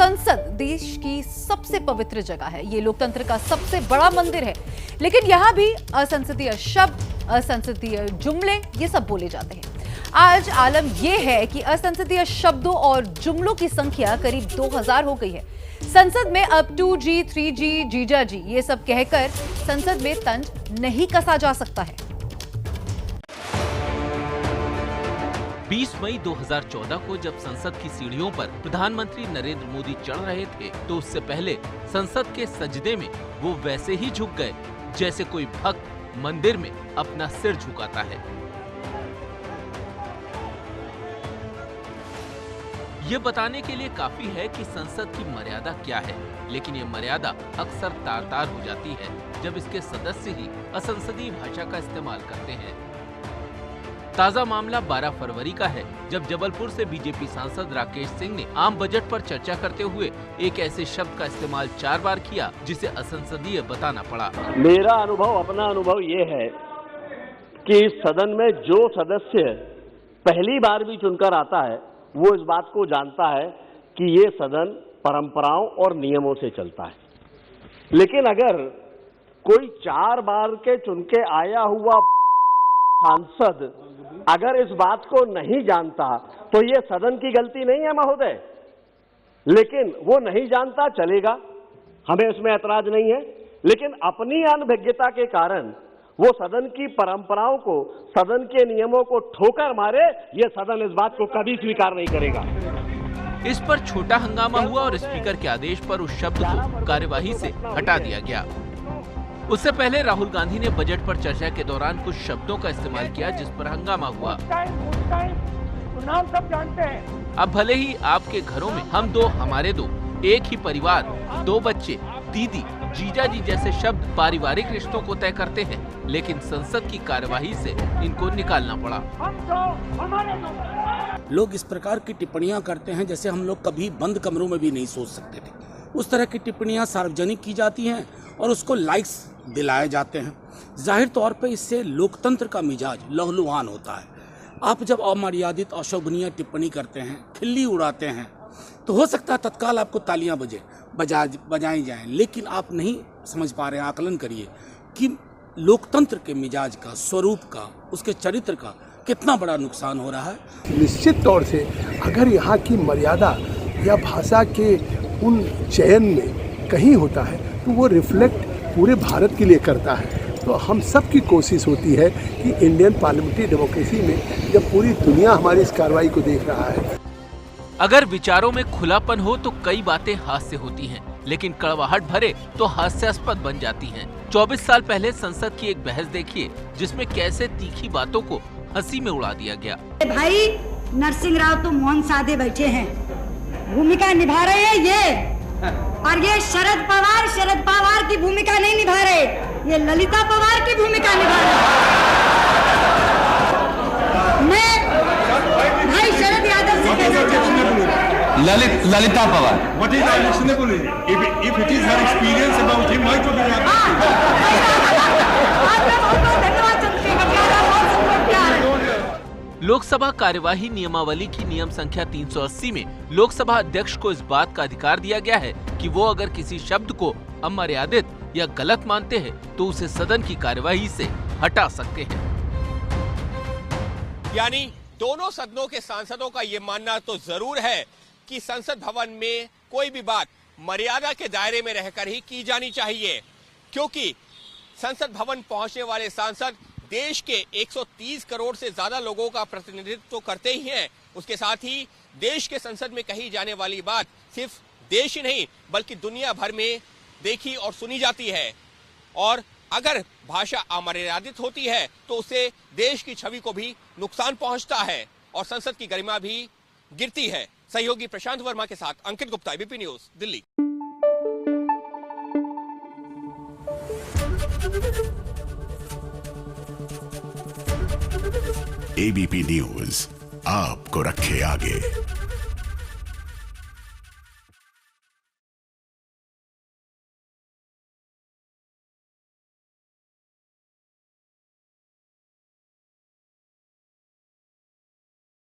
संसद देश की सबसे पवित्र जगह है, ये लोकतंत्र का सबसे बड़ा मंदिर है, लेकिन यहां भी असंसदीय शब्द, असंसदीय जुमले ये सब बोले जाते हैं। आज आलम यह है कि असंसदीय शब्दों और जुमलों की संख्या करीब 2000 हो गई है। संसद में अब 2G, 3G, जीजाजी ये सब कहकर संसद में तंज नहीं कसा जा सकता है। 20 मई 2014 को जब संसद की सीढ़ियों पर प्रधानमंत्री नरेंद्र मोदी चढ़ रहे थे, तो उससे पहले संसद के सजदे में वो वैसे ही झुक गए जैसे कोई भक्त मंदिर में अपना सिर झुकाता है। ये बताने के लिए काफी है कि संसद की मर्यादा क्या है, लेकिन ये मर्यादा अक्सर तार-तार हो जाती है जब इसके सदस्य ही असंसदीय भाषा का इस्तेमाल करते हैं। ताजा मामला 12 फरवरी का है, जब जबलपुर से बीजेपी सांसद राकेश सिंह ने आम बजट पर चर्चा करते हुए एक ऐसे शब्द का इस्तेमाल 4 बार किया जिसे असंसदीय बताना पड़ा। मेरा अनुभव, अपना अनुभव ये है कि सदन में जो सदस्य पहली बार भी चुनकर आता है, वो इस बात को जानता है कि ये सदन परंपराओं और नियमों से चलता है। लेकिन अगर कोई 4 बार के चुन के आया हुआ सांसद अगर इस बात को नहीं जानता, तो ये सदन की गलती नहीं है महोदय, लेकिन वो नहीं जानता चलेगा, हमें इसमें ऐतराज नहीं है, लेकिन अपनी अनभिज्ञता के कारण वो सदन की परंपराओं को, सदन के नियमों को ठोकर मारे, ये सदन इस बात को कभी स्वीकार नहीं करेगा। इस पर छोटा हंगामा हुआ और स्पीकर के आदेश पर उस शब्द को कार्यवाही से हटा दिया गया। उससे पहले राहुल गांधी ने बजट पर चर्चा के दौरान कुछ शब्दों का इस्तेमाल किया जिस पर हंगामा हुआ। नाम सब जानते हैं। अब भले ही आपके घरों में हम दो हमारे दो, एक ही परिवार, 2 बच्चे, दीदी, जीजाजी जैसे शब्द पारिवारिक रिश्तों को तय करते हैं, लेकिन संसद की कार्यवाही से इनको निकालना पड़ा। हम दो हमारे दो। लोग इस प्रकार की टिप्पणियां करते हैं जैसे हम लोग कभी बंद कमरों में भी नहीं सोच सकते थे। उस तरह की टिप्पणियां सार्वजनिक की जाती हैं और उसको लाइक्स दिलाए जाते हैं। जाहिर तौर पे इससे लोकतंत्र का मिजाज लहलुहान होता है। आप जब अमर्यादित अशोभनीय टिप्पणी करते हैं, खिल्ली उड़ाते हैं, तो हो सकता है तत्काल आपको तालियां बजाई जाएं, लेकिन आप नहीं समझ पा रहे हैं, आकलन करिए कि लोकतंत्र के मिजाज का, स्वरूप का, उसके चरित्र का कितना बड़ा नुकसान हो रहा है। निश्चित तौर से अगर यहाँ की मर्यादा या भाषा के उन चयन में कहीं होता है, तो वो रिफ्लेक्ट पूरे भारत के लिए करता है। तो हम सब की कोशिश होती है कि इंडियन पार्लियामेंट्री डेमोक्रेसी में जब पूरी दुनिया हमारी इस कार्रवाई को देख रहा है, अगर विचारों में खुलापन हो तो कई बातें हास्य होती हैं, लेकिन कड़वाहट भरे तो हास्यास्पद बन जाती हैं। 24 साल पहले संसद की एक बहस देखिए जिसमें कैसे तीखी बातों को हंसी में उड़ा दिया गया। भाई नरसिंह राव तो मौन साधे बैठे हैं, भूमिका निभा रहे हैं ये, और ये शरद पवार की भूमिका नहीं निभा रहे, ये ललिता पवार की भूमिका निभा रहे। मैं भाई शरद यादव से कहना चाहूंगा, Lalita Pawar, what is unlistenable? If it is her experience about him, why to be Lok Sabha कार्यवाही नियमावली की नियम संख्या 380 में लोकसभा अध्यक्ष को इस बात का अधिकार दिया गया है कि वो अगर किसी शब्द को अमर्यादित या गलत मानते हैं तो उसे सदन की कार्यवाही से हटा सकते हैं। यानी दोनों सदनों के सांसदों का ये मानना तो जरूर है कि संसद भवन में कोई भी बात मर्यादा के दायरे में रहकर ही की जानी चाहिए, क्योंकि संसद भवन पहुंचने वाले सांसद देश के 130 करोड़ से ज्यादा लोगों का प्रतिनिधित्व तो करते ही हैं। उसके साथ ही देश के संसद में कही जाने वाली बात सिर्फ देश ही नहीं बल्कि दुनिया भर में देखी और सुनी जाती है, और अगर भाषा अमर्यादित होती है तो उससे देश की छवि को भी नुकसान पहुंचता है और संसद की गरिमा भी गिरती है। सहयोगी प्रशांत वर्मा के साथ Ankit Gupta, ABP News, Delhi. ABP News आपको रखे आगे।